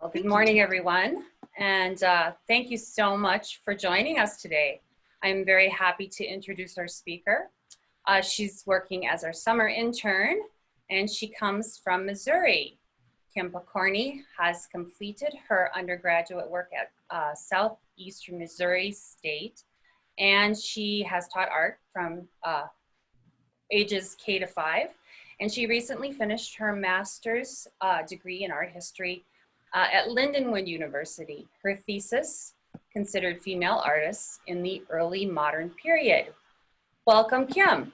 Well, good morning, everyone, and thank you so much for joining us today. I'm very happy to introduce our speaker. She's working as our summer intern, and she comes from Missouri. Kim Pokorny has completed her undergraduate work at Southeastern Missouri State, and she has taught art from ages K to 5, and she recently finished her master's degree in art history at Lindenwood University. Her thesis considered female artists in the early modern period. Welcome, Kim.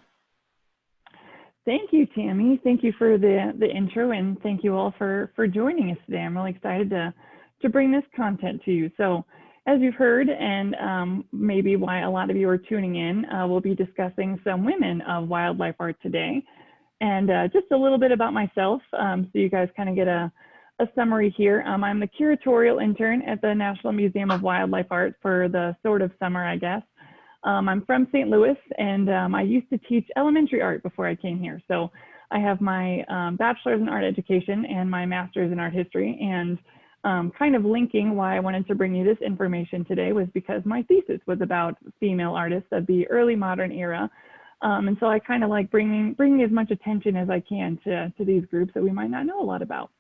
Thank you, Tammy. Thank you for the intro, and thank you all for joining us today. I'm really excited to bring this content to you. So as you've heard, and maybe why a lot of you are tuning in, we'll be discussing some women of wildlife art today. And just a little bit about myself, so you guys kind of get a summary here. I'm the curatorial intern at the National Museum of Wildlife Art for the sort of summer, I guess. I'm from St. Louis, and I used to teach elementary art before I came here. So I have my bachelor's in art education and my master's in art history. And kind of linking why I wanted to bring you this information today was because my thesis was about female artists of the early modern era. And so I kind of like bringing as much attention as I can to these groups that we might not know a lot about.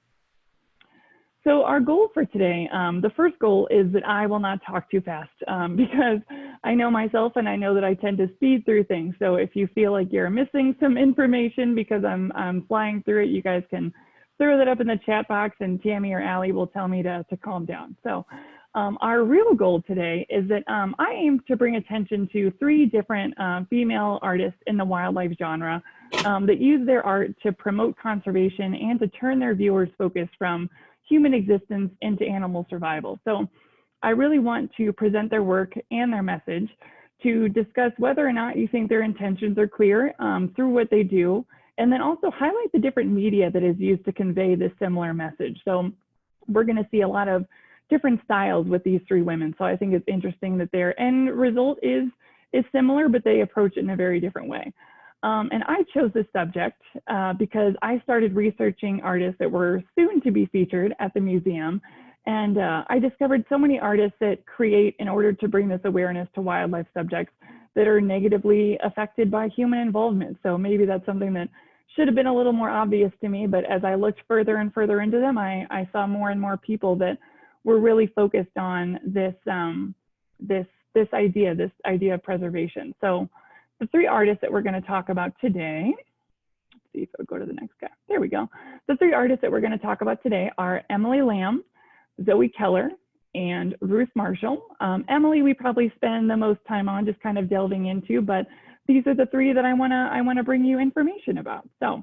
So our goal for today, the first goal is that I will not talk too fast because I know myself and I know that I tend to speed through things. So if you feel like you're missing some information because I'm flying through it, you guys can throw that up in the chat box and Tammy or Allie will tell me to calm down. So our real goal today is that I aim to bring attention to 3 different female artists in the wildlife genre that use their art to promote conservation and to turn their viewers' focus from human existence into animal survival. So I really want to present their work and their message to discuss whether or not you think their intentions are clear through what they do, and then also highlight the different media that is used to convey this similar message. So we're going to see a lot of different styles with these 3 women. So I think it's interesting that their end result is similar, but they approach it in a very different way. And I chose this subject because I started researching artists that were soon to be featured at the museum. And I discovered so many artists that create in order to bring this awareness to wildlife subjects that are negatively affected by human involvement. So maybe that's something that should have been a little more obvious to me, but as I looked further and further into them, I saw more and more people that were really focused on this idea of preservation. So the 3 artists that we're going to talk about today, let's see if I'll go to the next guy. There we go. The 3 artists that we're going to talk about today are Emily Lamb, Zoe Keller, and Ruth Marshall. Emily, we probably spend the most time on just kind of delving into, but these are the 3 that I want to bring you information about. So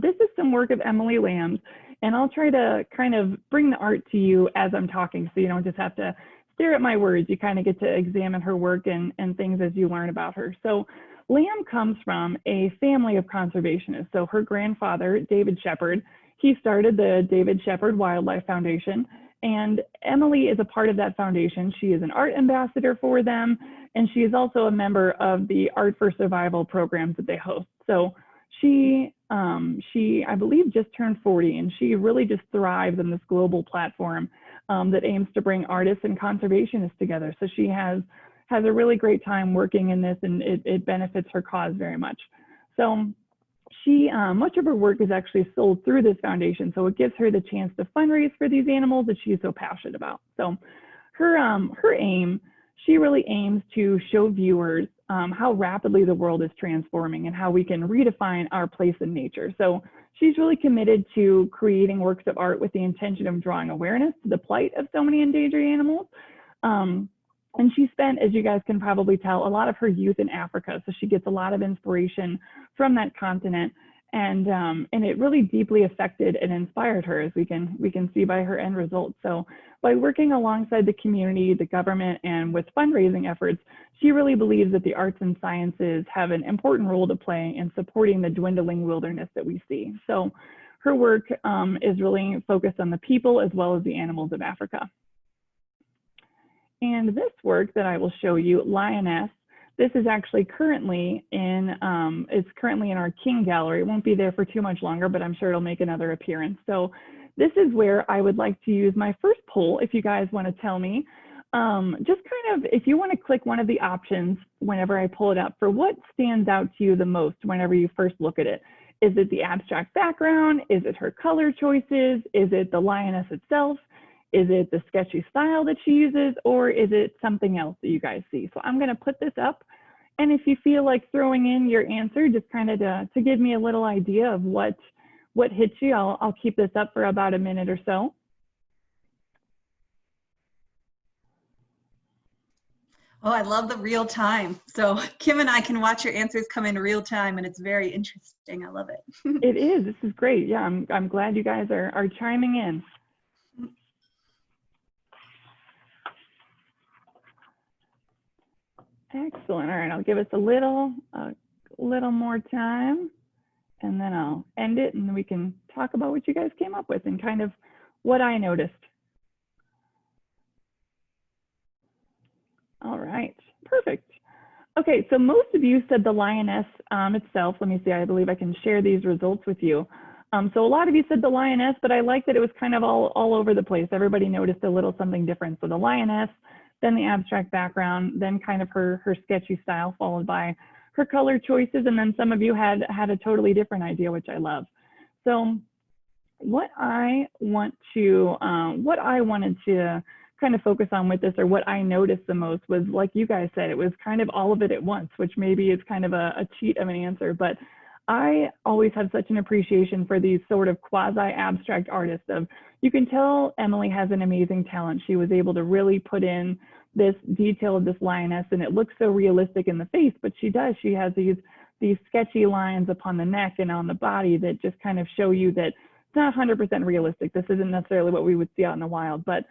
this is some work of Emily Lamb's, and I'll try to kind of bring the art to you as I'm talking, so you don't just have to stare at my words. You kind of get to examine her work and things as you learn about her. So Lamb comes from a family of conservationists. So her grandfather, David Shepard, he started the David Shepard Wildlife Foundation, and Emily is a part of that foundation. She is an art ambassador for them, and she is also a member of the Art for Survival programs that they host. So she I believe just turned 40, and she really just thrives on this global platform that aims to bring artists and conservationists together. So she has a really great time working in this, and it benefits her cause very much. So she, much of her work is actually sold through this foundation. So it gives her the chance to fundraise for these animals that she's so passionate about. So her aim, she really aims to show viewers how rapidly the world is transforming and how we can redefine our place in nature. So she's really committed to creating works of art with the intention of drawing awareness to the plight of so many endangered animals. And she spent, as you guys can probably tell, a lot of her youth in Africa. So she gets a lot of inspiration from that continent. And it really deeply affected and inspired her, as we can see by her end result. So by working alongside the community, the government, and with fundraising efforts, she really believes that the arts and sciences have an important role to play in supporting the dwindling wilderness that we see. So her work is really focused on the people as well as the animals of Africa. And this work that I will show you, Lioness, this is actually currently in, it's currently in our King Gallery. It won't be there for too much longer, but I'm sure it'll make another appearance. So this is where I would like to use my first poll, if you guys want to tell me, just kind of, if you want to click one of the options whenever I pull it up for what stands out to you the most whenever you first look at it. Is it the abstract background? Is it her color choices? Is it the lioness itself? Is it the sketchy style that she uses? Or is it something else that you guys see? So I'm going to put this up. And if you feel like throwing in your answer, just kind of to give me a little idea of what hits you, I'll keep this up for about a minute or so. Oh, I love the real time. So Kim and I can watch your answers come in real time, and it's very interesting. I love it. It is. This is great. Yeah, I'm glad you guys are chiming in. Excellent. All right, I'll give us a little more time, and then I'll end it, and we can talk about what you guys came up with and kind of what I noticed. All right, perfect. Okay, so most of you said the lioness itself. Let me see, I believe I can share these results with you. So a lot of you said the lioness, but I like that it was kind of all over the place. Everybody noticed a little something different. So the lioness, then the abstract background, then kind of her sketchy style, followed by her color choices, and then some of you had a totally different idea, which I love. So what I wanted to kind of focus on with this, or what I noticed the most, was, like you guys said, it was kind of all of it at once, which maybe is kind of a cheat of an answer, but I always have such an appreciation for these sort of quasi-abstract artists. You can tell Emily has an amazing talent. She was able to really put in this detail of this lioness, and it looks so realistic in the face, but she has these sketchy lines upon the neck and on the body that just kind of show you that it's not 100% realistic. This isn't necessarily what we would see out in the wild, but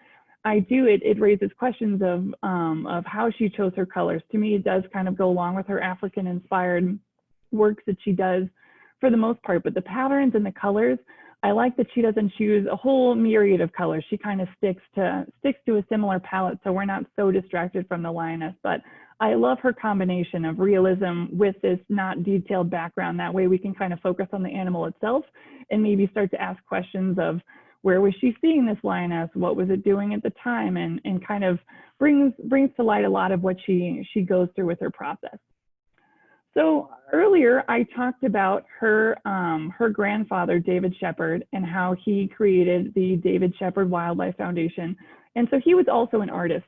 it raises questions of how she chose her colors. To me, it does kind of go along with her African-inspired works that she does for the most part, but the patterns and the colors, I like that she doesn't choose a whole myriad of colors. She kind of sticks to a similar palette, so we're not so distracted from the lioness. But I love her combination of realism with this not detailed background. That way we can kind of focus on the animal itself and maybe start to ask questions of, where was she seeing this lioness? What was it doing at the time? And kind of brings to light a lot of what she goes through with her process. So earlier I talked about her grandfather, David Shepard, and how he created the David Shepard Wildlife Foundation. And so he was also an artist.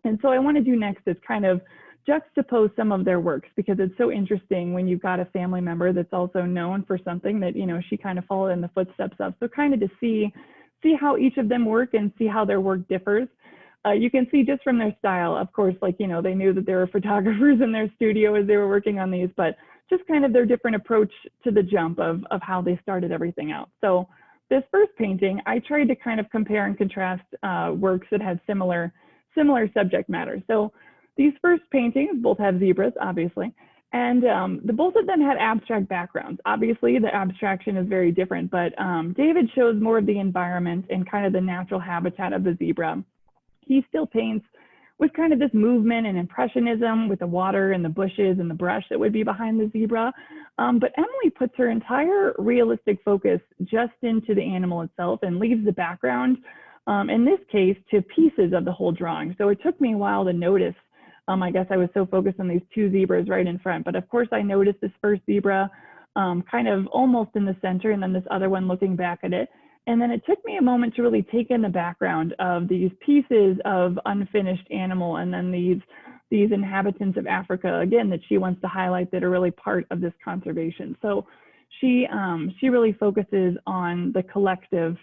And so I want to do next is kind of juxtapose some of their works, because it's so interesting when you've got a family member that's also known for something that, you know, she kind of followed in the footsteps of. So kind of to see how each of them work and see how their work differs. You can see just from their style, of course, like, you know, they knew that there were photographers in their studio as they were working on these, but just kind of their different approach to the jump of how they started everything out. So this first painting, I tried to kind of compare and contrast works that had similar subject matter. So these first paintings both have zebras, obviously, and both of them had abstract backgrounds. Obviously, the abstraction is very different, but David shows more of the environment and kind of the natural habitat of the zebra. He still paints with kind of this movement and impressionism with the water and the bushes and the brush that would be behind the zebra. But Emily puts her entire realistic focus just into the animal itself and leaves the background, in this case, to pieces of the whole drawing. So it took me a while to notice. I guess I was so focused on these two zebras right in front, but of course I noticed this first zebra kind of almost in the center, and then this other one looking back at it. And then it took me a moment to really take in the background of these pieces of unfinished animal, and then these inhabitants of Africa, again, that she wants to highlight that are really part of this conservation. So she really focuses on the collective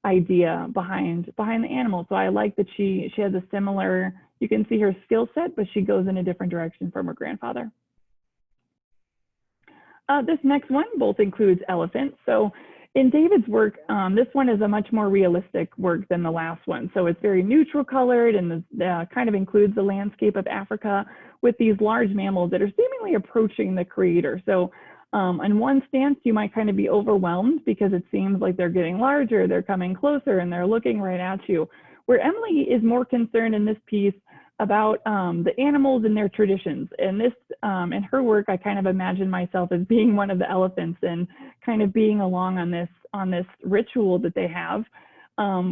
idea behind the animal. So I like that she has a similar, you can see her skill set, but she goes in a different direction from her grandfather. This next one both includes elephants. So in David's work, this one is a much more realistic work than the last one. So it's very neutral colored, and kind of includes the landscape of Africa with these large mammals that are seemingly approaching the creator. So in one stance, you might kind of be overwhelmed because it seems like they're getting larger, they're coming closer, and they're looking right at you. Where Emily is more concerned in this piece the animals and their traditions. And this, in her work, I kind of imagine myself as being one of the elephants and kind of being along on this ritual that they have,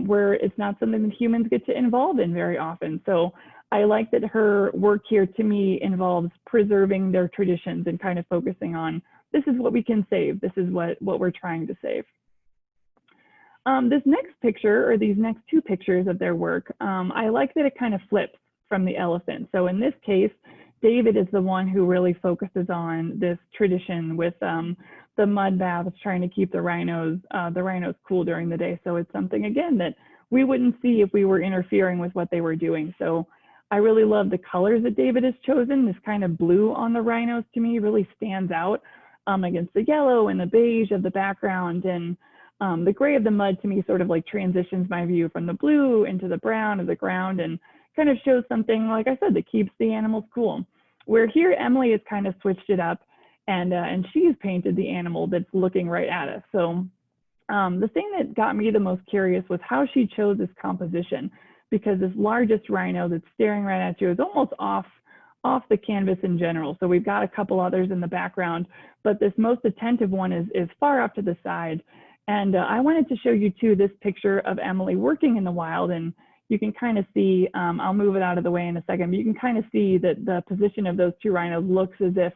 where it's not something that humans get to involve in very often. So I like that her work here to me involves preserving their traditions and kind of focusing on, this is what we can save. This is what we're trying to save. This next picture, or these next two pictures of their work, I like that it kind of flips from the elephant. So in this case, David is the one who really focuses on this tradition with the mud baths, trying to keep the rhinos cool during the day. So it's something, again, that we wouldn't see if we were interfering with what they were doing. So I really love the colors that David has chosen. This kind of blue on the rhinos to me really stands out against the yellow and the beige of the background. And the gray of the mud to me sort of like transitions my view from the blue into the brown of the ground and kind of shows something, like I said, that keeps the animals cool. Where here, Emily has kind of switched it up and she's painted the animal that's looking right at us. So the thing that got me the most curious was how she chose this composition, because this largest rhino that's staring right at you is almost off the canvas in general. So we've got a couple others in the background, but this most attentive one is far off to the side. And I wanted to show you too this picture of Emily working in the wild, and you can kind of see, I'll move it out of the way in a second, but you can kind of see that the position of those two rhinos looks as if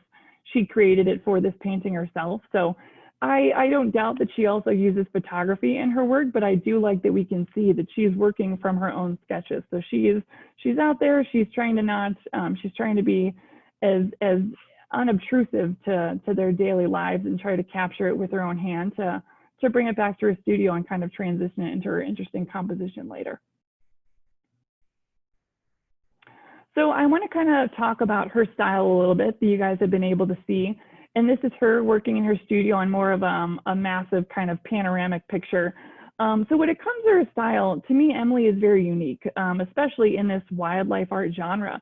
she created it for this painting herself. So I don't doubt that she also uses photography in her work, but I do like that we can see that she's working from her own sketches. So she's out there, she's trying to be as unobtrusive to their daily lives and try to capture it with her own hand to bring it back to her studio and kind of transition it into her interesting composition later. So I want to kind of talk about her style a little bit that you guys have been able to see. And this is her working in her studio on more of a massive kind of panoramic picture. So when it comes to her style, to me, Emily is very unique, especially in this wildlife art genre.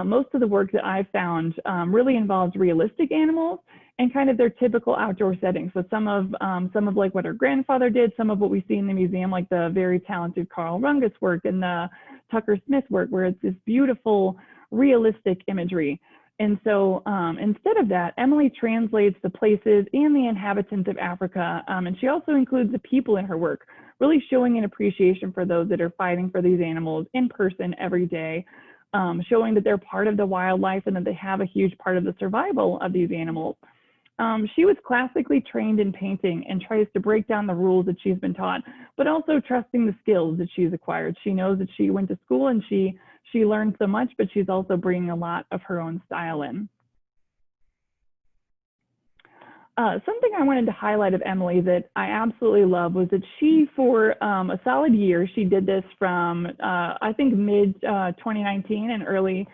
Most of the work that I've found really involves realistic animals and kind of their typical outdoor settings. So some of like what her grandfather did, some of what we see in the museum, like the very talented Carl Rungus work and the Tucker Smith work, where it's this beautiful, realistic imagery. And so instead of that, Emily translates the places and the inhabitants of Africa, and she also includes the people in her work, really showing an appreciation for those that are fighting for these animals in person every day, showing that they're part of the wildlife and that they have a huge part of the survival of these animals. She was classically trained in painting and tries to break down the rules that she's been taught, but also trusting the skills that she's acquired. She knows that she went to school and she learned so much, but she's also bringing a lot of her own style in. Something I wanted to highlight of Emily that I absolutely love was that she, for a solid year, she did this from, I think, mid 2019 and early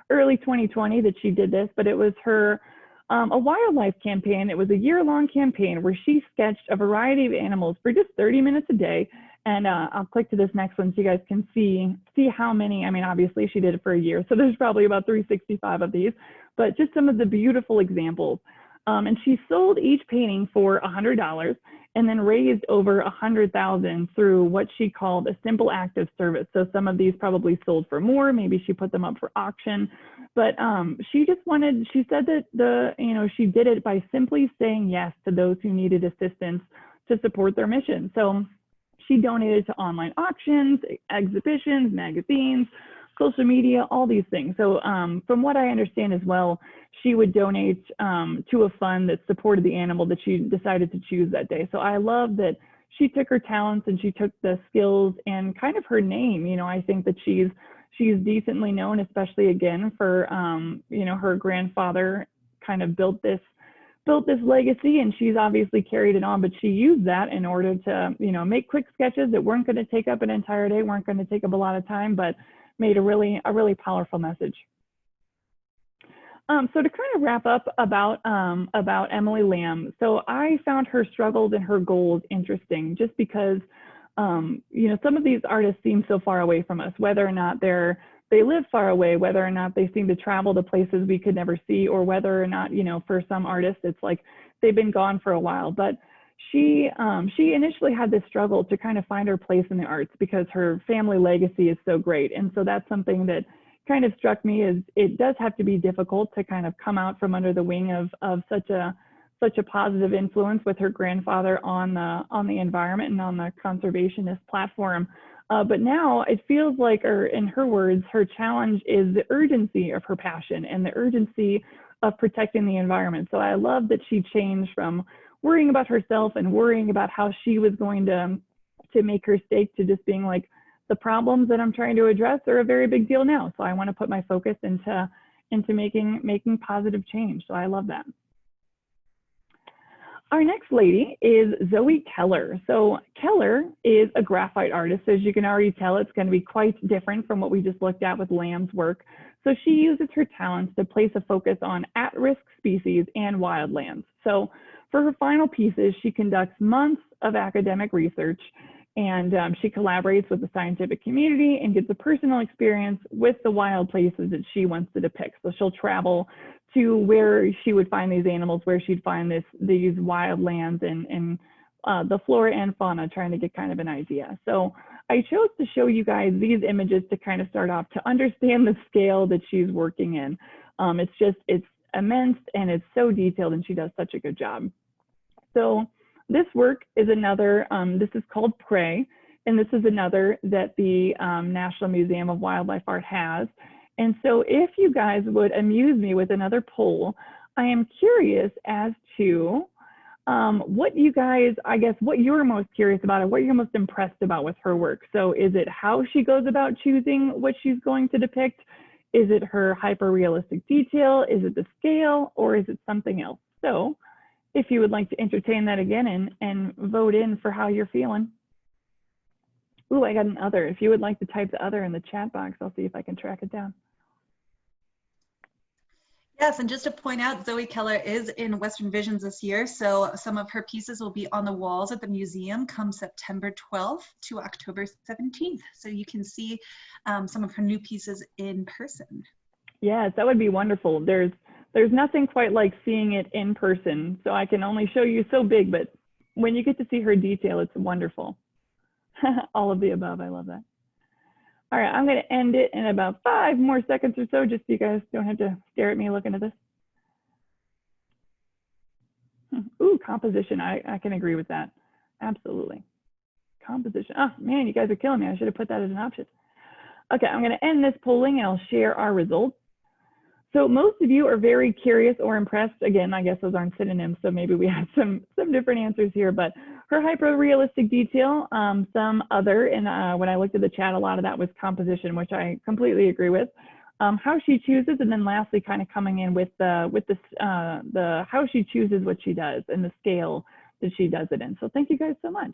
2020 that she did this, but it was her a wildlife campaign. It was a year-long campaign where she sketched a variety of animals for just 30 minutes a day. And I'll click to this next one so you guys can see how many. I mean, obviously she did it for a year, so there's probably about 365 of these, but just some of the beautiful examples. And she sold each painting for $100 and then raised over $100,000 through what she called a simple act of service. So some of these probably sold for more, maybe she put them up for auction, but she said that she did it by simply saying yes to those who needed assistance to support their mission. So she donated to online auctions, exhibitions, magazines, social media, all these things. So from what I understand as well, she would donate to a fund that supported the animal that she decided to choose that day. So I love that she took her talents and she took the skills and kind of her name. I think that she's decently known, especially again for, her grandfather kind of built this legacy, and she's obviously carried it on, but she used that in order to, make quick sketches that weren't going to take up an entire day, weren't going to take up a lot of time, but made a really powerful message. So to kind of wrap up about Emily Lamb, so I found her struggles and her goals interesting, just because, some of these artists seem so far away from us, whether or not they live far away, whether or not they seem to travel to places we could never see, or whether or not, for some artists, it's like they've been gone for a while. But she initially had this struggle to kind of find her place in the arts because her family legacy is so great. And so that's something that kind of struck me is it does have to be difficult to kind of come out from under the wing of such a positive influence with her grandfather on the environment and on the conservationist platform. But now it feels like, or in her words, her challenge is the urgency of her passion and the urgency of protecting the environment. So I love that she changed from worrying about herself and worrying about how she was going to make her stake to just being like, the problems that I'm trying to address are a very big deal now. So I want to put my focus into making positive change. So I love that. Our next lady is Zoe Keller. So Keller is a graphite artist. As you can already tell, it's going to be quite different from what we just looked at with Lamb's work. So she uses her talents to place a focus on at-risk species and wildlands. So for her final pieces, she conducts months of academic research, and she collaborates with the scientific community and gets a personal experience with the wild places that she wants to depict. So she'll travel to where she would find these animals, where she'd find these wild lands and the flora and fauna, trying to get kind of an idea. So I chose to show you guys these images to kind of start off to understand the scale that she's working in. It's immense and it's so detailed, and she does such a good job. So this work is another, this is called Prey, and this is another that the National Museum of Wildlife Art has. And so if you guys would amuse me with another poll, I am curious as to what you guys, I guess, what you're most curious about or what you're most impressed about with her work. So is it how she goes about choosing what she's going to depict? Is it her hyper-realistic detail? Is it the scale, or is it something else? So if you would like to entertain that again and vote in for how you're feeling. Ooh, I got an other. If you would like to type the other in the chat box, I'll see if I can track it down. Yes, and just to point out, Zoe Keller is in Western Visions this year, so some of her pieces will be on the walls at the museum come September 12th to October 17th. So you can see some of her new pieces in person. Yes, that would be wonderful. There's nothing quite like seeing it in person. So I can only show you so big, but when you get to see her detail, it's wonderful. All of the above, I love that. All right, I'm gonna end it in about 5 more seconds or so, just so you guys don't have to stare at me looking at this. Ooh, composition, I can agree with that. Absolutely. Composition, oh man, you guys are killing me. I should have put that as an option. Okay, I'm gonna end this polling and I'll share our results. So most of you are very curious or impressed. Again, I guess those aren't synonyms, so maybe we have some different answers here, but her hyper-realistic detail, some other, and when I looked at the chat, a lot of that was composition, which I completely agree with. How she chooses, and then lastly, kind of coming in with the how she chooses what she does and the scale that she does it in. So thank you guys so much.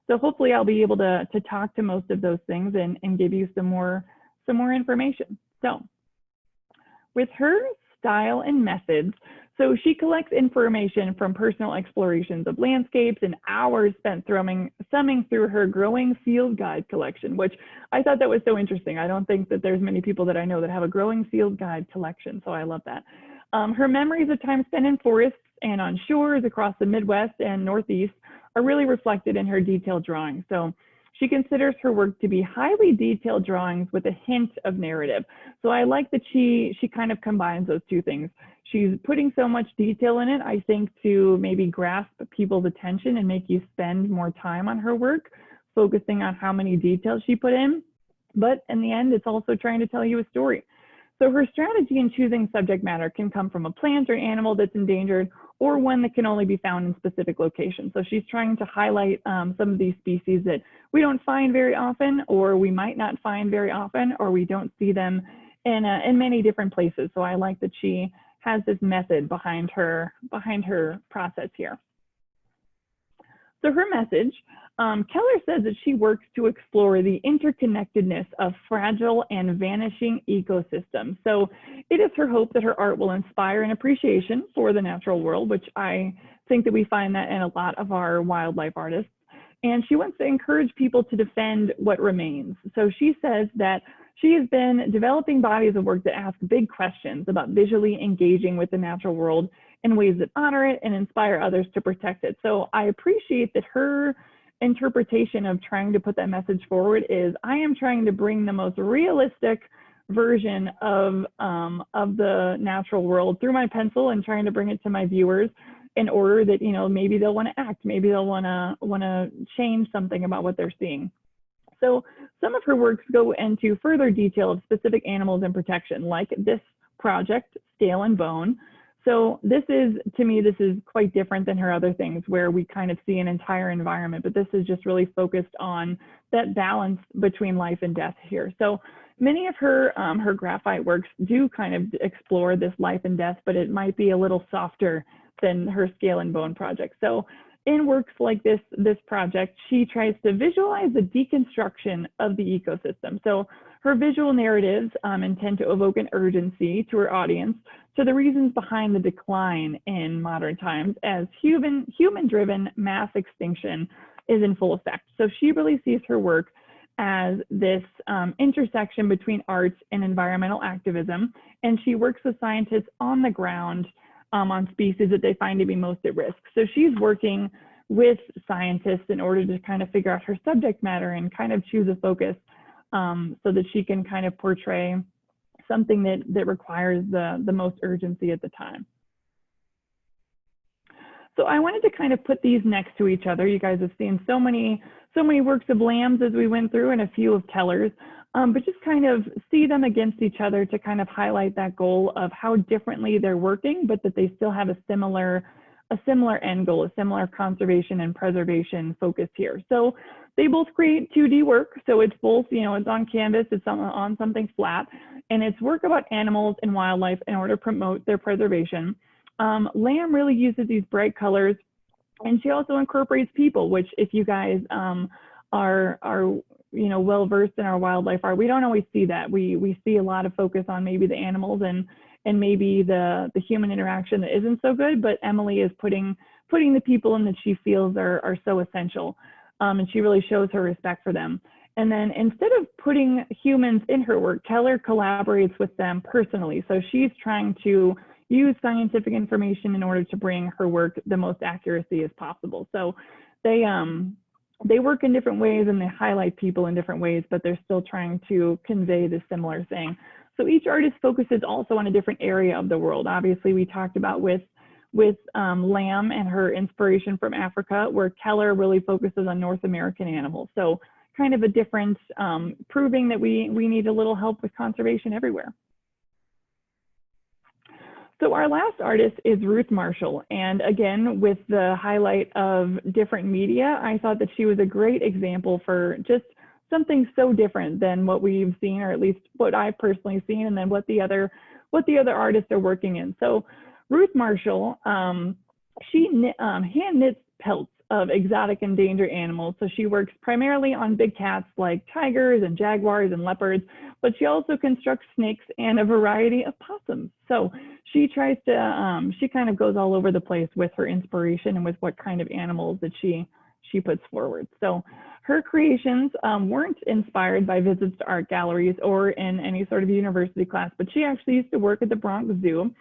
So hopefully I'll be able to talk to most of those things and give you some more information. So with her style and methods, so she collects information from personal explorations of landscapes and hours spent thumbing through her growing field guide collection, which I thought that was so interesting. I don't think that there's many people that I know that have a growing field guide collection, so I love that. Her memories of time spent in forests and on shores across the Midwest and Northeast are really reflected in her detailed drawings. So she considers her work to be highly detailed drawings with a hint of narrative. So I like that she kind of combines those two things. She's putting so much detail in it, I think, to maybe grasp people's attention and make you spend more time on her work, focusing on how many details she put in. But in the end, it's also trying to tell you a story. So her strategy in choosing subject matter can come from a plant or animal that's endangered, or one that can only be found in specific locations. So she's trying to highlight some of these species that we don't find very often, or we might not find very often, or we don't see them in many different places. So I like that she has this method behind her process here. So her message, Keller says that she works to explore the interconnectedness of fragile and vanishing ecosystems. So it is her hope that her art will inspire an appreciation for the natural world, which I think that we find that in a lot of our wildlife artists. And she wants to encourage people to defend what remains. So she says that she has been developing bodies of work that ask big questions about visually engaging with the natural world in ways that honor it and inspire others to protect it. So I appreciate that her interpretation of trying to put that message forward is, I am trying to bring the most realistic version of the natural world through my pencil and trying to bring it to my viewers in order that, you know, maybe they'll want to act, maybe they'll want to change something about what they're seeing. So some of her works go into further detail of specific animals and protection, like this project, Scale and Bone. So this is, to me, this is quite different than her other things where we kind of see an entire environment, but this is just really focused on that balance between life and death here. So many of her graphite works do kind of explore this life and death, but it might be a little softer than her Scale and Bone project. So in works like this project, she tries to visualize the deconstruction of the ecosystem. So her visual narratives intend to evoke an urgency to her audience to the reasons behind the decline in modern times as human-driven mass extinction is in full effect. So she really sees her work as this intersection between arts and environmental activism, and she works with scientists on the ground on species that they find to be most at risk. So she's working with scientists in order to kind of figure out her subject matter and kind of choose a focus so that she can kind of portray something that requires the most urgency at the time. So I wanted to kind of put these next to each other. You guys have seen so many works of Lamb's as we went through and a few of Keller's, but just kind of see them against each other to kind of highlight that goal of how differently they're working, but that they still have a similar end goal, a similar conservation and preservation focus here. So they both create 2D work. So it's both, you know, it's on canvas, it's on something flat, and it's work about animals and wildlife in order to promote their preservation. Lamb really uses these bright colors, and she also incorporates people, which if you guys are you know, well versed in our wildlife art, we don't always see that. We see a lot of focus on maybe the animals and maybe the human interaction that isn't so good, but Emily is putting the people in that she feels are so essential, and she really shows her respect for them. And then instead of putting humans in her work, Keller collaborates with them personally. So she's trying to use scientific information in order to bring her work the most accuracy as possible. So they work in different ways and they highlight people in different ways, but they're still trying to convey this similar thing. So each artist focuses also on a different area of the world. Obviously, we talked about with Lamb and her inspiration from Africa, where Keller really focuses on North American animals. So kind of a difference, proving that we need a little help with conservation everywhere. So our last artist is Ruth Marshall. And again, with the highlight of different media, I thought that she was a great example for just something so different than what we've seen, or at least what I've personally seen, and then what the other artists are working in. So Ruth Marshall, she hand knits pelts of exotic endangered animals. So she works primarily on big cats like tigers and jaguars and leopards, but she also constructs snakes and a variety of possums. So she tries to, she kind of goes all over the place with her inspiration and with what kind of animals that she puts forward. So her creations weren't inspired by visits to art galleries or in any sort of university class, but she actually used to work at the Bronx Zoo,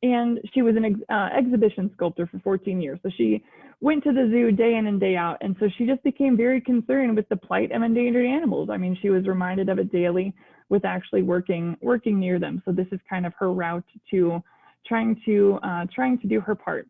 and she was an exhibition sculptor for 14 years. So she went to the zoo day in and day out, and so she just became very concerned with the plight of endangered animals. I mean, she was reminded of it daily with actually working near them. So this is kind of her route to trying to do her part.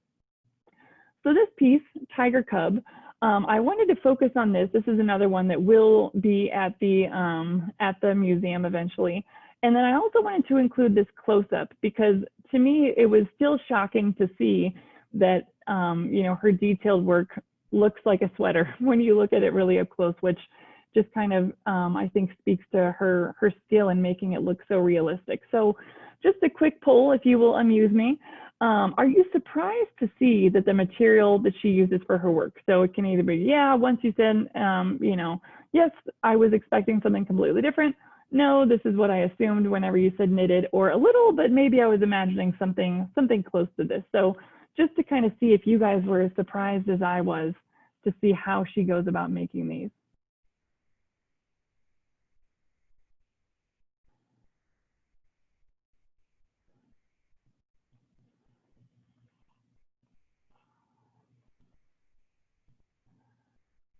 So this piece, Tiger Cub, I wanted to focus on this. This is another one that will be at the museum eventually. And then I also wanted to include this close-up because to me, it was still shocking to see that, you know, her detailed work looks like a sweater when you look at it really up close, which just kind of, I think, speaks to her skill in making it look so realistic. So just a quick poll, if you will amuse me. Are you surprised to see that the material that she uses for her work? So it can either be, yeah, once you said, you know, yes, I was expecting something completely different. No, this is what I assumed whenever you said knitted, or a little, but maybe I was imagining something close to this. So just to kind of see if you guys were as surprised as I was to see how she goes about making these.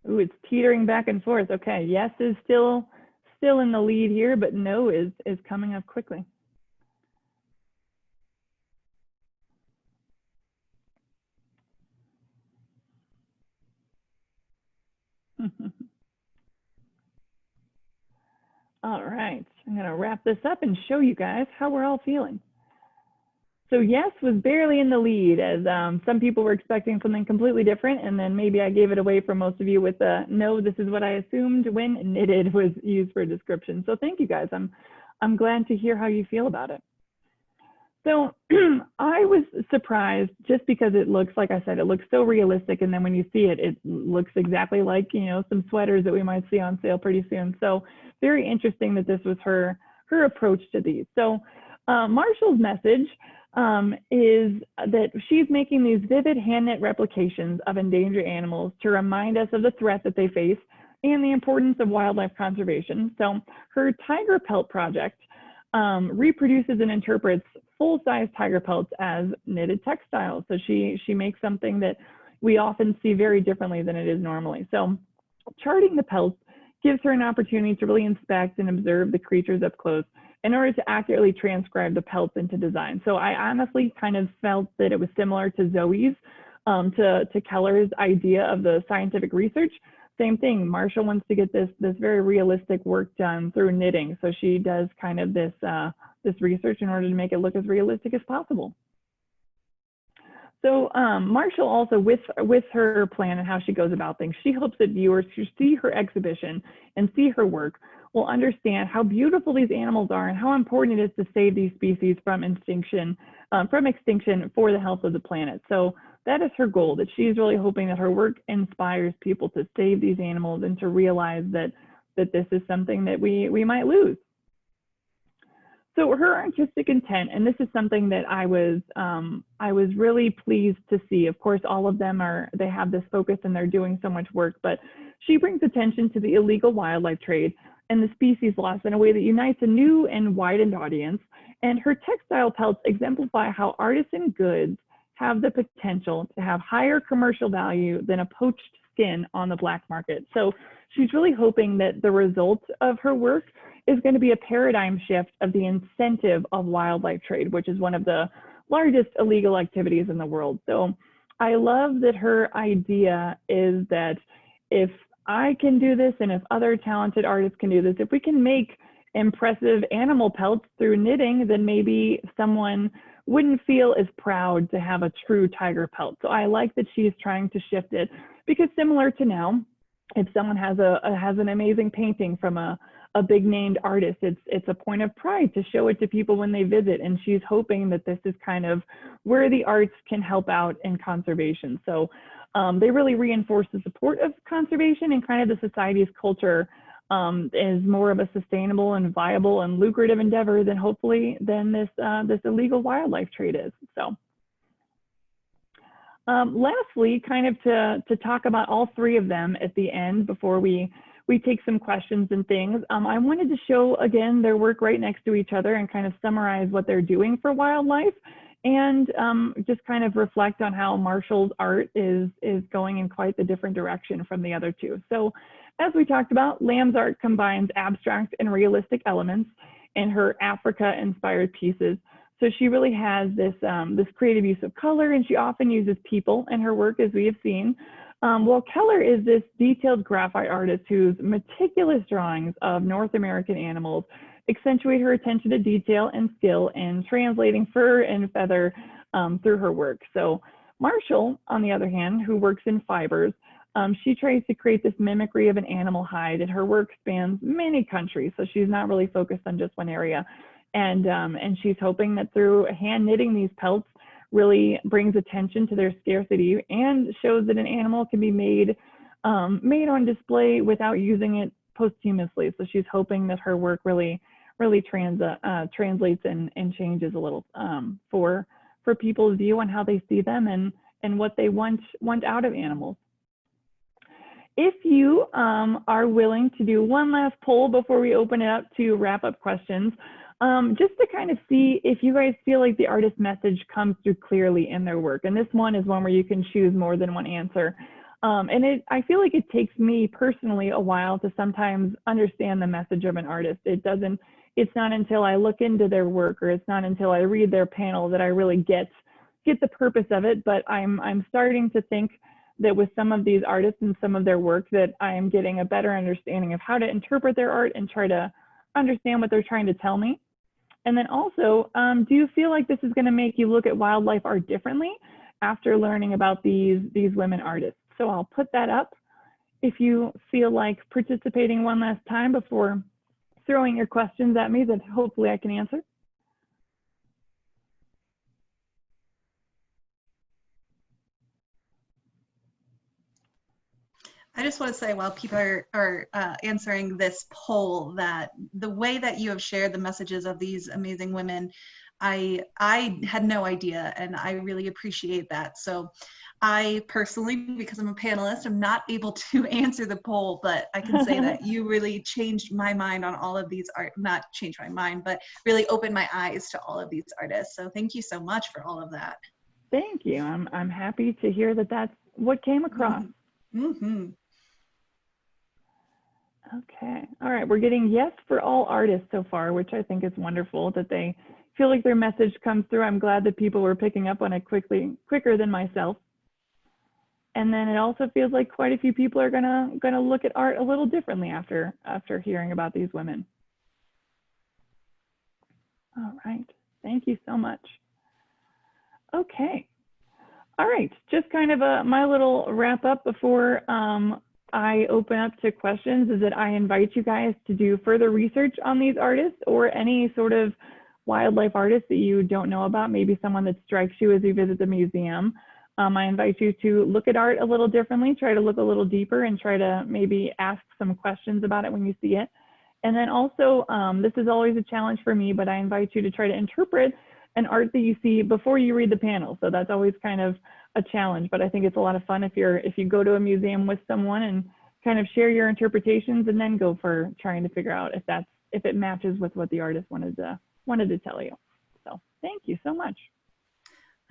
Ooh, it's teetering back and forth. Okay, yes is still still in the lead here, but no is coming up quickly. All right, I'm gonna wrap this up and show you guys how we're all feeling. So yes was barely in the lead, as some people were expecting something completely different, and then maybe I gave it away for most of you with a no, this is what I assumed when knitted was used for a description. So thank you guys. I'm glad to hear how you feel about it. So I was surprised just because it looks, like I said, it looks so realistic, and then when you see it, it looks exactly like, you know, some sweaters that we might see on sale pretty soon. So very interesting that this was her approach to these. So Marshall's message is that she's making these vivid hand-knit replications of endangered animals to remind us of the threat that they face and the importance of wildlife conservation. So her tiger pelt project reproduces and interprets full-size tiger pelts as knitted textiles. So she makes something that we often see very differently than it is normally. So charting the pelts gives her an opportunity to really inspect and observe the creatures up close in order to accurately transcribe the pelts into design. So I honestly kind of felt that it was similar to Zoe's, to Keller's idea of the scientific research. Same thing, Marshall wants to get this very realistic work done through knitting. So she does kind of this research in order to make it look as realistic as possible. So Marshall also, with her plan and how she goes about things, she hopes that viewers who see her exhibition and see her work will understand how beautiful these animals are and how important it is to save these species from extinction for the health of the planet. So that is her goal, that she's really hoping that her work inspires people to save these animals and to realize that this is something that we might lose. So her artistic intent, and this is something that I was really pleased to see. Of course, all of them they have this focus and they're doing so much work, but she brings attention to the illegal wildlife trade and the species loss in a way that unites a new and widened audience. And her textile pelts exemplify how artisan goods have the potential to have higher commercial value than a poached skin on the black market. So she's really hoping that the result of her work is going to be a paradigm shift of the incentive of wildlife trade, which is one of the largest illegal activities in the world. So I love that her idea is that if I can do this and if other talented artists can do this, if we can make impressive animal pelts through knitting, then maybe someone wouldn't feel as proud to have a true tiger pelt. So I like that she's trying to shift it, because similar to now, if someone has an amazing painting from a big named artist, it's a point of pride to show it to people when they visit. And she's hoping that this is kind of where the arts can help out in conservation. So they really reinforce the support of conservation, and kind of the society's culture is more of a sustainable and viable and lucrative endeavor than this illegal wildlife trade is. So lastly, kind of to talk about all three of them at the end before we take some questions and things, I wanted to show again their work right next to each other and kind of summarize what they're doing for wildlife, and just kind of reflect on how Marshall's art is going in quite the different direction from the other two. So as we talked about, Lamb's art combines abstract and realistic elements in her Africa-inspired pieces. So she really has this creative use of color, and she often uses people in her work, as we have seen. While Keller is this detailed graphite artist whose meticulous drawings of North American animals accentuate her attention to detail and skill in translating fur and feather through her work. So Marshall, on the other hand, who works in fibers, she tries to create this mimicry of an animal hide, and her work spans many countries. So she's not really focused on just one area. And she's hoping that through hand knitting these pelts really brings attention to their scarcity and shows that an animal can be made on display without using it posthumously. So she's hoping that her work really translates and changes a little for people's view on how they see them and what they want out of animals. If you are willing to do one last poll before we open it up to wrap up questions, just to kind of see if you guys feel like the artist's message comes through clearly in their work. And this one is one where you can choose more than one answer. I feel like it takes me personally a while to sometimes understand the message of an artist. It's not until I look into their work, or it's not until I read their panel that I really get the purpose of it. But I'm starting to think that with some of these artists and some of their work, that I am getting a better understanding of how to interpret their art and try to understand what they're trying to tell me. And then also, do you feel like this is going to make you look at wildlife art differently after learning about these women artists? So I'll put that up if you feel like participating one last time before throwing your questions at me that hopefully I can answer. I just want to say, while people are answering this poll, that the way that you have shared the messages of these amazing women, I had no idea, and I really appreciate that. So I personally, because I'm a panelist, I'm not able to answer the poll, but I can say that you really changed my mind on all of these not changed my mind, but really opened my eyes to all of these artists. So thank you so much for all of that. Thank you. I'm happy to hear that that's what came across. Mm-hmm. Okay. All right. We're getting yes for all artists so far, which I think is wonderful that they feel like their message comes through. I'm glad that people were picking up on it quicker than myself. And then it also feels like quite a few people are gonna look at art a little differently after hearing about these women. All right. Thank you so much. Okay. All right. Just kind of my little wrap up before I open up to questions is that I invite you guys to do further research on these artists or any sort of wildlife artist that you don't know about, maybe someone that strikes you as you visit the museum. I invite you to look at art a little differently, try to look a little deeper, and try to maybe ask some questions about it when you see it. And then also, this is always a challenge for me, but I invite you to try to interpret an art that you see before you read the panel. So that's always kind of a challenge, but I think it's a lot of fun if you go to a museum with someone and kind of share your interpretations, and then go for trying to figure out if it matches with what the artist wanted to tell you. So thank you so much.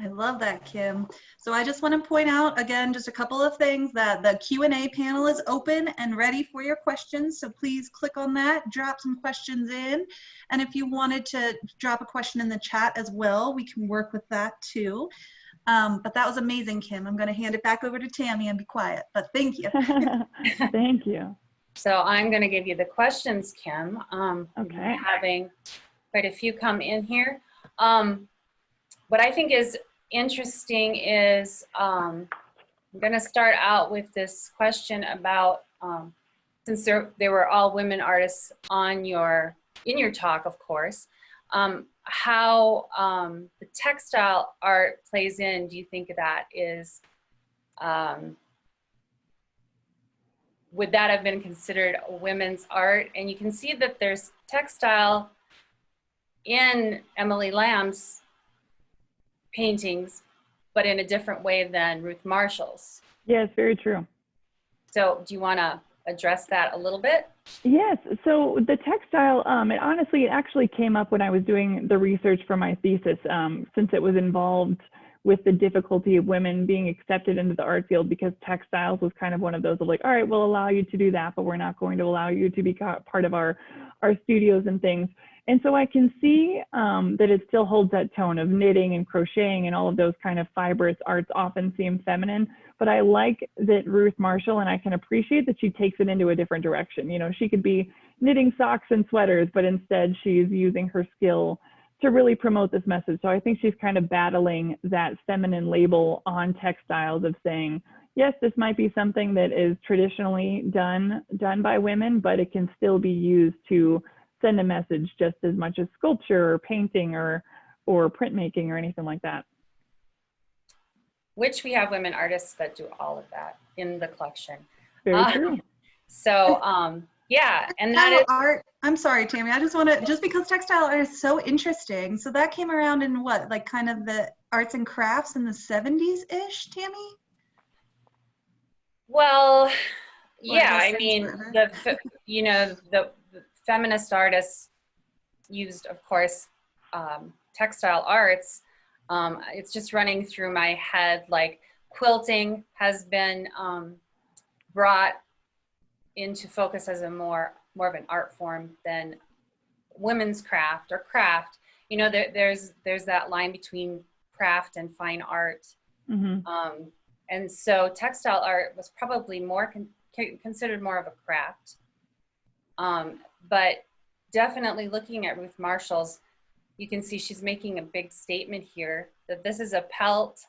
I love that, Kim. So I just want to point out again, just a couple of things, that the Q&A panel is open and ready for your questions. So please click on that, drop some questions in. And if you wanted to drop a question in the chat as well, we can work with that too. But that was amazing, Kim. I'm going to hand it back over to Tammy and be quiet, but thank you. Thank you. So I'm going to give you the questions, Kim. Okay. Having quite a few come in here. What I think is interesting is I'm going to start out with this question about, since they were all women artists in your talk, of course, how the textile art plays in. Do you think that is, would that have been considered a women's art? And you can see that there's textile in Emily Lamb's paintings, but in a different way than Ruth Marshall's. Yes, very true. So do you want to address that a little bit? Yes, so the textile, it actually came up when I was doing the research for my thesis, since it was involved with the difficulty of women being accepted into the art field, because textiles was kind of one of those of like, all right, we'll allow you to do that, but we're not going to allow you to be part of our studios and things. And so I can see that it still holds that tone of knitting and crocheting, and all of those kind of fibrous arts often seem feminine. But I like that Ruth Marshall, and I can appreciate that she takes it into a different direction. You know, she could be knitting socks and sweaters, but instead she's using her skill to really promote this message. So I think she's kind of battling that feminine label on textiles of saying, yes, this might be something that is traditionally done by women, but it can still be used to send a message just as much as sculpture or painting or printmaking or anything like that. Which we have women artists that do all of that in the collection. Very true. So yeah, and that is art. I'm sorry, Tammy. I just want to, just because textile art is so interesting. So that came around in what, like kind of the arts and crafts in the 70s-ish, Tammy? Well, yeah, I mean, the feminist artists used, of course, textile arts. It's just running through my head, like quilting has been brought into focus as a more of an art form than women's craft or craft. You know, there's that line between craft and fine art. And so textile art was probably more considered more of a craft. But definitely looking at Ruth Marshall's, you can see she's making a big statement here that this is a pelt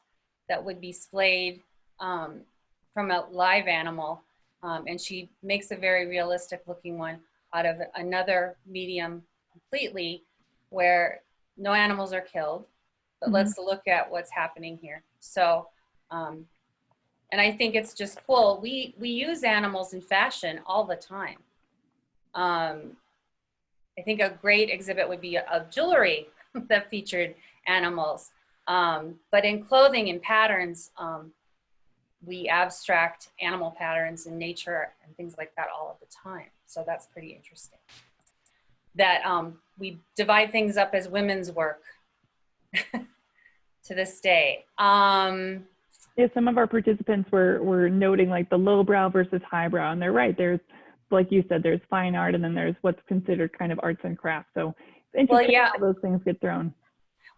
that would be splayed from a live animal. And she makes a very realistic looking one out of another medium completely where no animals are killed, but let's look at what's happening here. So, and I think it's just cool. We use animals in fashion all the time. I think a great exhibit would be of jewelry that featured animals. But in clothing and patterns, we abstract animal patterns in nature and things like that all of the time. So that's pretty interesting. That we divide things up as women's work to this day. Yeah, some of our participants were noting like the lowbrow versus highbrow, and they're right. There's, like you said, there's fine art, and then there's what's considered kind of arts and crafts. So it's interesting how those things get thrown.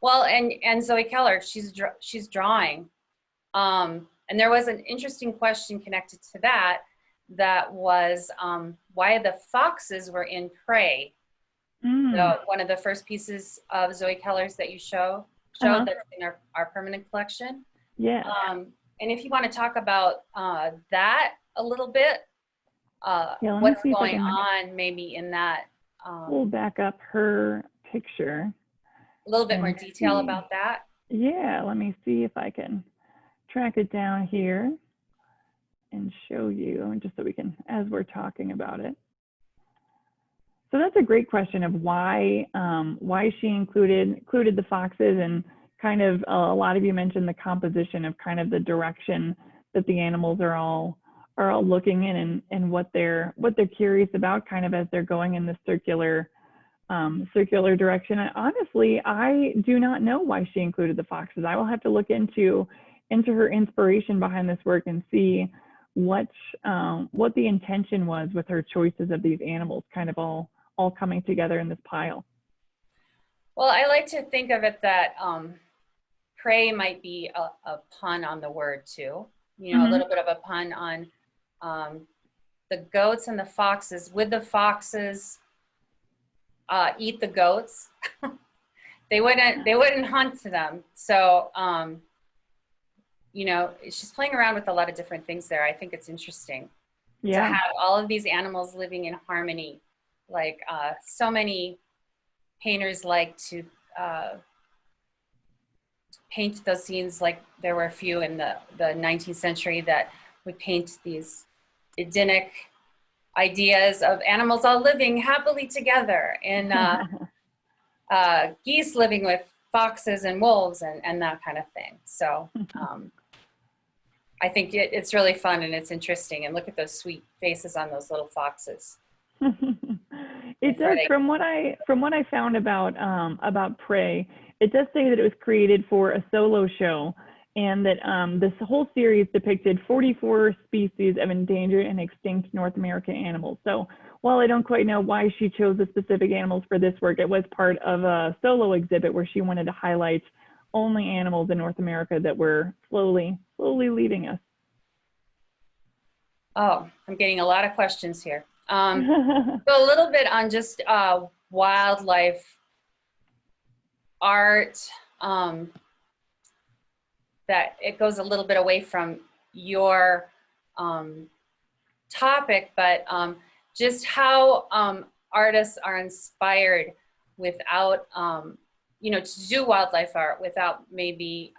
Well, and Zoe Keller, she's drawing, and there was an interesting question connected to that. That was why the foxes were in Prey. So one of the first pieces of Zoe Keller's that you showed that's in our permanent collection. Yeah. And if you want to talk about that a little bit, what's going on maybe in that. We'll back up her picture. A little bit more detail about that. Yeah, let me see if I can track it down here and show you, just so we can, as we're talking about it. So that's a great question of why she included the foxes, and kind of a lot of you mentioned the composition of kind of the direction that the animals are all looking in, and what they're curious about, kind of as they're going in this circular direction. And honestly, I do not know why she included the foxes. I will have to look into her inspiration behind this work and see what the intention was with her choices of these animals, kind of all coming together in this pile. Well, I like to think of it that prey might be a pun on the word too. You know, a little bit of a pun on the goats and the foxes. Would the foxes eat the goats? They wouldn't hunt them. So, you know, she's playing around with a lot of different things there. I think it's interesting to have all of these animals living in harmony. Like so many painters like to paint those scenes, like there were a few in the 19th century that would paint these Edenic ideas of animals all living happily together, and geese living with foxes and wolves and that kind of thing. So I think it's really fun and it's interesting, and look at those sweet faces on those little foxes. It does, from what I found about Prey, it does say that it was created for a solo show, and that this whole series depicted 44 species of endangered and extinct North American animals. So while I don't quite know why she chose the specific animals for this work, it was part of a solo exhibit where she wanted to highlight only animals in North America that were slowly leaving us. Oh, I'm getting a lot of questions here. So a little bit on just wildlife art, that it goes a little bit away from your topic, but just how artists are inspired without, you know, to do wildlife art without maybe,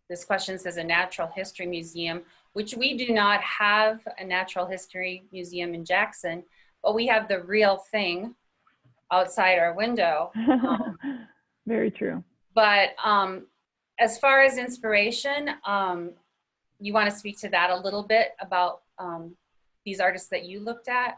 this question says a natural history museum, which we do not have a natural history museum in Jackson, but we have the real thing outside our window. Very true. But as far as inspiration, you want to speak to that a little bit about these artists that you looked at?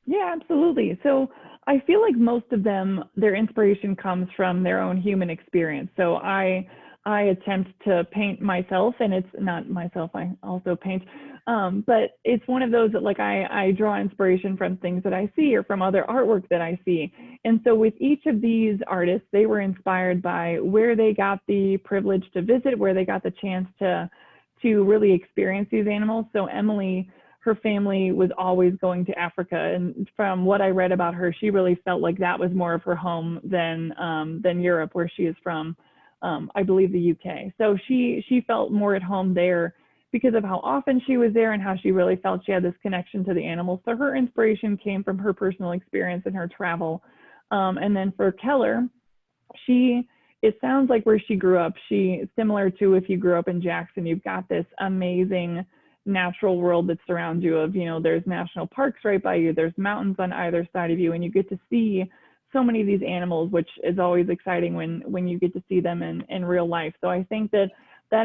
Yeah, absolutely. So I feel like most of them, their inspiration comes from their own human experience. So I I attempt to paint myself, and it's not myself, I also paint, but it's one of those that like I draw inspiration from things that I see or from other artwork that I see. And so with each of these artists, they were inspired by where they got the privilege to visit, where they got the chance to really experience these animals. So Emily, her family was always going to Africa, and from what I read about her, she really felt like that was more of her home than Europe, where she is from. I believe the UK. So she felt more at home there because of how often she was there and how she really felt she had this connection to the animals. So her inspiration came from her personal experience and her travel. And then for Keller, it sounds like where she grew up, similar to if you grew up in Jackson, you've got this amazing natural world that surrounds you of, there's national parks right by you, there's mountains on either side of you, and you get to see so many of these animals, which is always exciting when you get to see them in real life. So I think that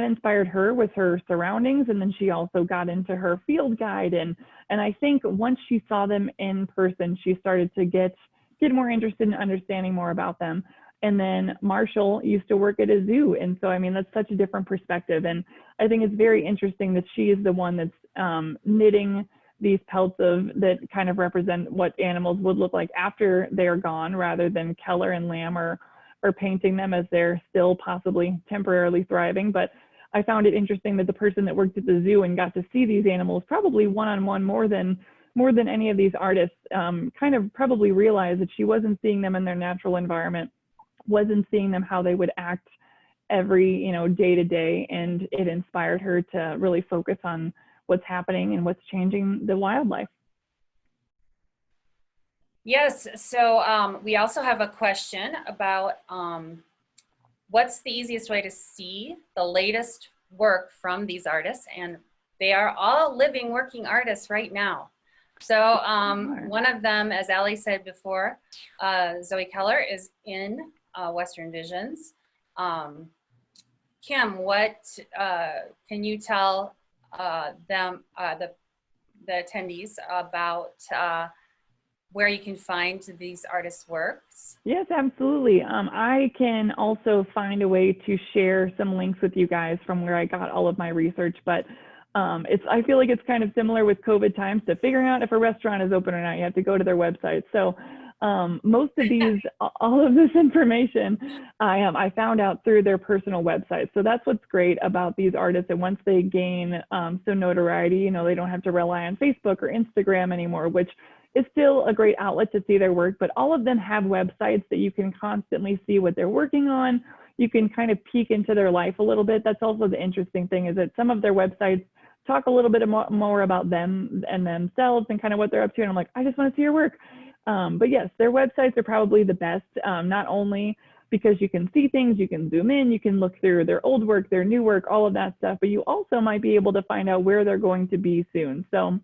inspired her with her surroundings, and then she also got into her field guide, and I think once she saw them in person, she started to get more interested in understanding more about them. And then Marshall used to work at a zoo, and so I mean that's such a different perspective, and I think it's very interesting that she is the one that's knitting these pelts that kind of represent what animals would look like after they're gone, rather than Keller and Lamb are painting them as they're still possibly temporarily thriving. But I found it interesting that the person that worked at the zoo and got to see these animals probably one-on-one more than any of these artists kind of probably realized that she wasn't seeing them in their natural environment, wasn't seeing them how they would act every day to day, and it inspired her to really focus on what's happening and what's changing the wildlife. Yes, so we also have a question about what's the easiest way to see the latest work from these artists, and they are all living, working artists right now. So one of them, as Ali said before, Zoe Keller is in Western Visions. Kim, what can you tell the attendees about where you can find these artists' works? Yes, absolutely. I can also find a way to share some links with you guys from where I got all of my research, but I feel like it's kind of similar with COVID times to figuring out if a restaurant is open or not. You have to go to their website. So most of these, all of this information, I found out through their personal website. So that's what's great about these artists. And once they gain some notoriety, they don't have to rely on Facebook or Instagram anymore, which is still a great outlet to see their work. But all of them have websites that you can constantly see what they're working on. You can kind of peek into their life a little bit. That's also the interesting thing, is that some of their websites talk a little bit more about them and themselves and kind of what they're up to. And I'm like, I just want to see your work. But yes, their websites are probably the best, not only because you can see things, you can zoom in, you can look through their old work, their new work, all of that stuff, but you also might be able to find out where they're going to be soon. So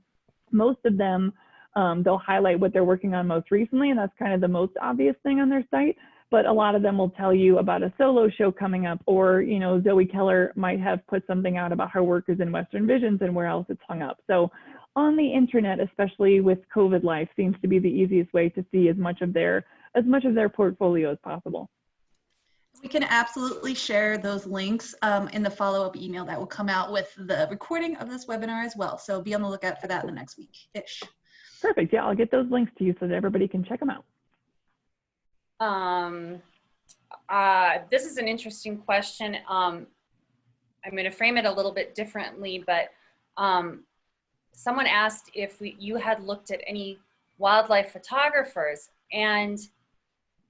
most of them, they'll highlight what they're working on most recently, and that's kind of the most obvious thing on their site. But a lot of them will tell you about a solo show coming up, or, Zoe Keller might have put something out about her work is in Western Visions and where else it's hung up. So on the internet, especially with COVID life, seems to be the easiest way to see as much of their portfolio as possible. We can absolutely share those links in the follow-up email that will come out with the recording of this webinar as well. So be on the lookout for that in the next week-ish. Perfect. Yeah, I'll get those links to you so that everybody can check them out. This is an interesting question. I'm going to frame it a little bit differently, but someone asked if you had looked at any wildlife photographers, and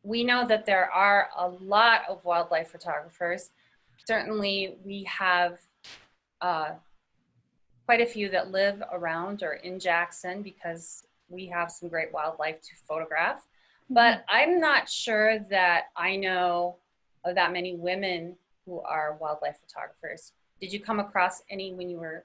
we know that there are a lot of wildlife photographers. Certainly we have quite a few that live around or in Jackson because we have some great wildlife to photograph. But I'm not sure that I know of that many women who are wildlife photographers. Did you come across any when you were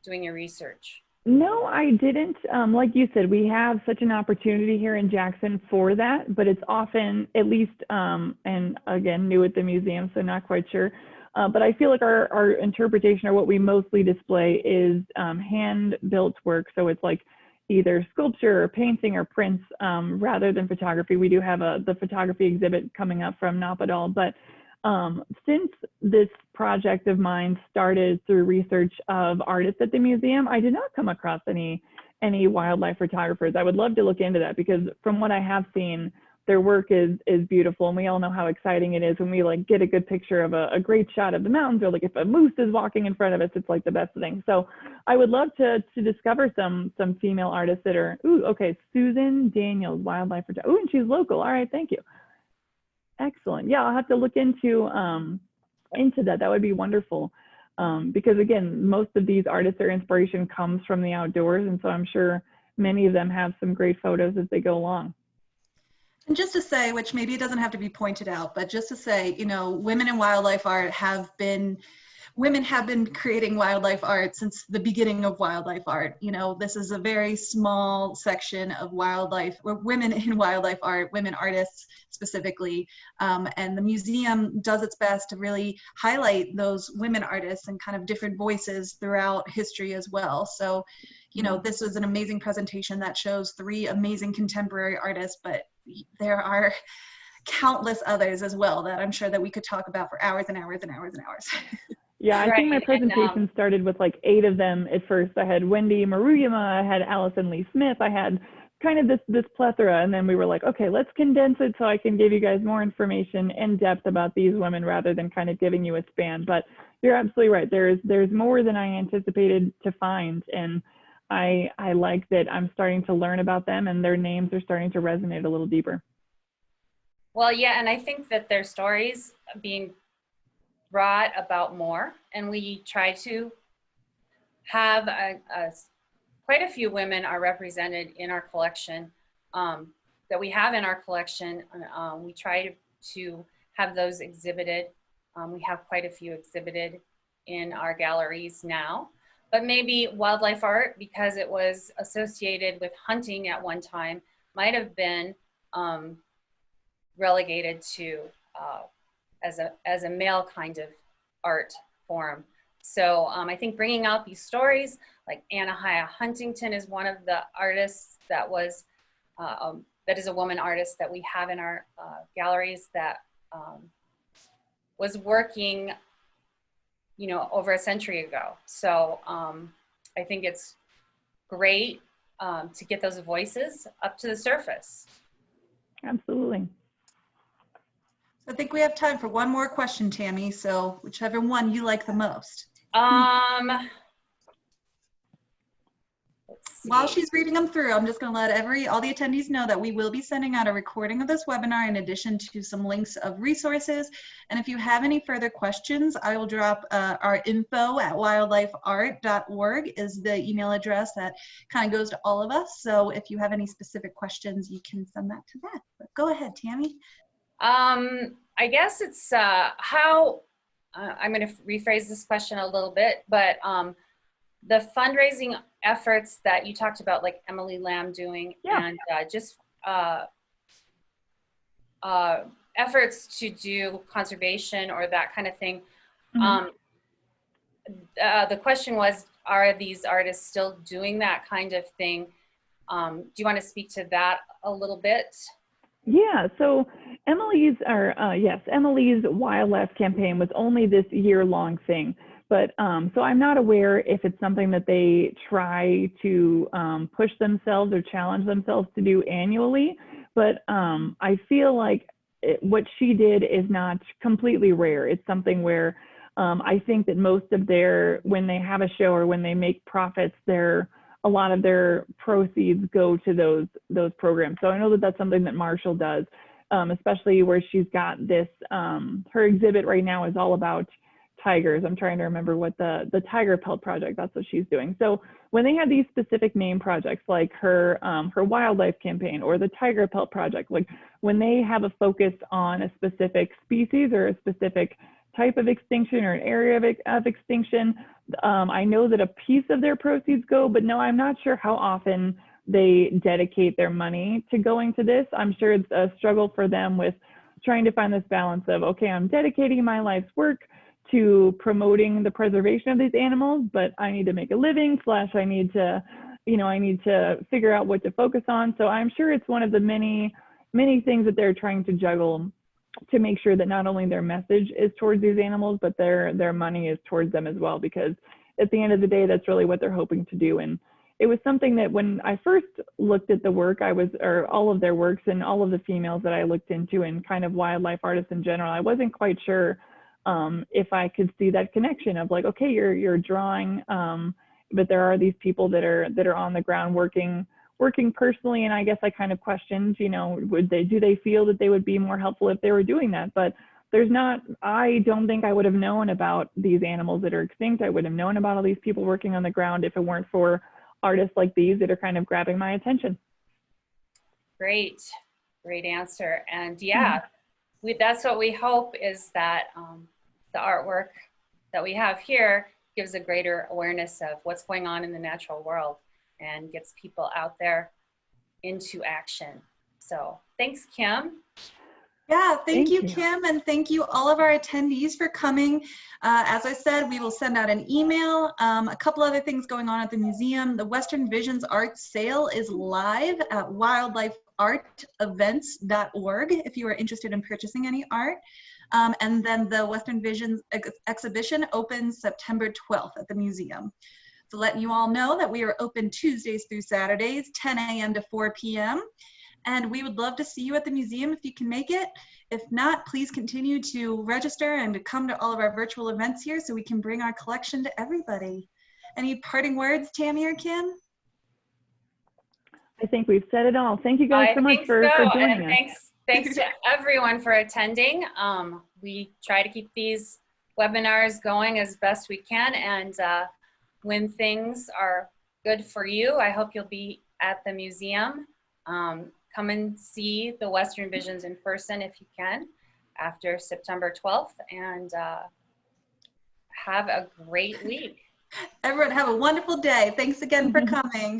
doing your research? No, I didn't. Like you said, we have such an opportunity here in Jackson for that, but it's often, at least, and again, new at the museum, so not quite sure. But I feel like our interpretation, or what we mostly display, is hand-built work. So it's like either sculpture or painting or prints rather than photography. We do have the photography exhibit coming up from Napadal, but Since this project of mine started through research of artists at the museum, I did not come across any wildlife photographers. I would love to look into that, because from what I have seen, their work is beautiful, and we all know how exciting it is when we like get a good picture of a great shot of the mountains, or like if a moose is walking in front of us, it's like the best thing. So I would love to discover some female artists that are, ooh, okay, Susan Daniels, wildlife photographer. Ooh, and she's local. All right, thank you. Excellent. Yeah, I'll have to look into that. That would be wonderful. Because again, most of these artists, their inspiration comes from the outdoors, and so I'm sure many of them have some great photos as they go along. And just to say, which maybe it doesn't have to be pointed out, but just to say, you know, women in wildlife art women have been creating wildlife art since the beginning of wildlife art. You know, this is a very small section of wildlife, or women in wildlife art, women artists specifically. And the museum does its best to really highlight those women artists and kind of different voices throughout history as well. So, you know, this was an amazing presentation that shows 3 amazing contemporary artists, but there are countless others as well that I'm sure that we could talk about for hours and hours and hours and hours. Yeah, I think my presentation And, started with like 8 of them at first. I had Wendy Maruyama, I had Allison Lee Smith, I had kind of this plethora, and then we were like, okay, let's condense it so I can give you guys more information in depth about these women rather than kind of giving you a span. But you're absolutely right. There's more than I anticipated to find, and I like that I'm starting to learn about them, and their names are starting to resonate a little deeper. well, yeah, and I think that their stories being brought about more, and we try to have quite a few women are represented in our collection, that we have in our collection. We try to have those exhibited. We have quite a few exhibited in our galleries now. But maybe wildlife art, because it was associated with hunting at one time, might have been relegated to as a male kind of art form. So I think bringing out these stories, like Anahaya Huntington is one of the artists that was, that is a woman artist that we have in our galleries that was working, you know, over a century ago. So I think it's great to get those voices up to the surface. Absolutely. I think we have time for one more question, Tammy. So whichever one you like the most. While she's reading them through, I'm just going to let all the attendees know that we will be sending out a recording of this webinar in addition to some links of resources. And if you have any further questions, I will drop our info@wildlifeart.org is the email address that kind of goes to all of us. So if you have any specific questions, you can send that to that. But go ahead, Tammy. I guess it's how, I'm going to rephrase this question a little bit, but the fundraising efforts that you talked about, like Emily Lamb doing, yeah. and just efforts to do conservation or that kind of thing. Mm-hmm. The question was, are these artists still doing that kind of thing? Do you want to speak to that a little bit? Yeah, so Emily's wildlife campaign was only this year-long thing. But so I'm not aware if it's something that they try to push themselves or challenge themselves to do annually. But I feel like what she did is not completely rare. It's something where I think that most of when they have a show or when they make profits, a lot of their proceeds go to those programs. So I know that that's something that Marshall does, especially where she's got this, her exhibit right now is all about tigers. I'm trying to remember what the tiger pelt project, that's what she's doing. So when they have these specific name projects like her wildlife campaign or the tiger pelt project, like when they have a focus on a specific species or a specific type of extinction or an area of extinction, I know that a piece of their proceeds go, but no, I'm not sure how often they dedicate their money to going to this. I'm sure it's a struggle for them with trying to find this balance of, okay, I'm dedicating my life's work to promoting the preservation of these animals, but I need to make a living, / I need to figure out what to focus on. So I'm sure it's one of the many, many things that they're trying to juggle to make sure that not only their message is towards these animals, but their money is towards them as well, because at the end of the day, that's really what they're hoping to do. And it was something that when I first looked at the work, or all of their works and all of the females that I looked into and kind of wildlife artists in general, I wasn't quite sure if I could see that connection of like, okay, you're drawing, but there are these people that are on the ground working personally. And I guess I kind of questioned, you know, do they feel that they would be more helpful if they were doing that? But I don't think I would have known about these animals that are extinct. I would have known about all these people working on the ground if it weren't for artists like these that are kind of grabbing my attention. Great answer. And yeah, that's what we hope, is that the artwork that we have here gives a greater awareness of what's going on in the natural world and gets people out there into action. So thanks, Kim. Yeah, thank you, Kim, and thank you all of our attendees for coming. As I said, we will send out an email. A couple other things going on at the museum. The Western Visions art sale is live at wildlifeartevents.org if you are interested in purchasing any art. And then the Western Visions exhibition opens September 12th at the museum. So letting you all know that we are open Tuesdays through Saturdays, 10 a.m. to 4 p.m. And we would love to see you at the museum if you can make it. If not, please continue to register and to come to all of our virtual events here so we can bring our collection to everybody. Any parting words, Tammy or Kim? I think we've said it all. Thank you guys so much for joining us. Thanks to everyone for attending. We try to keep these webinars going as best we can, and when things are good for you, I hope you'll be at the museum. Come and see the Western Visions in person if you can after September 12th, and have a great week. Everyone have a wonderful day. Thanks again for coming.